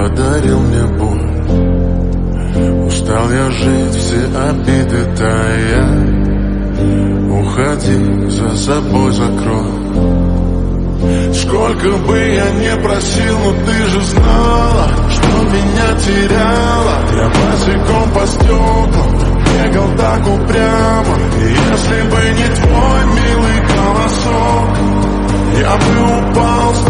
подарил мне боль. Устал я жить, все обиды тая. Уходи, за собой закрой. Сколько бы я не просил, но ты же знала, что меня теряла. Я босиком по стеклам бегал так упрямо. И если бы не твой милый голосок, я бы упал.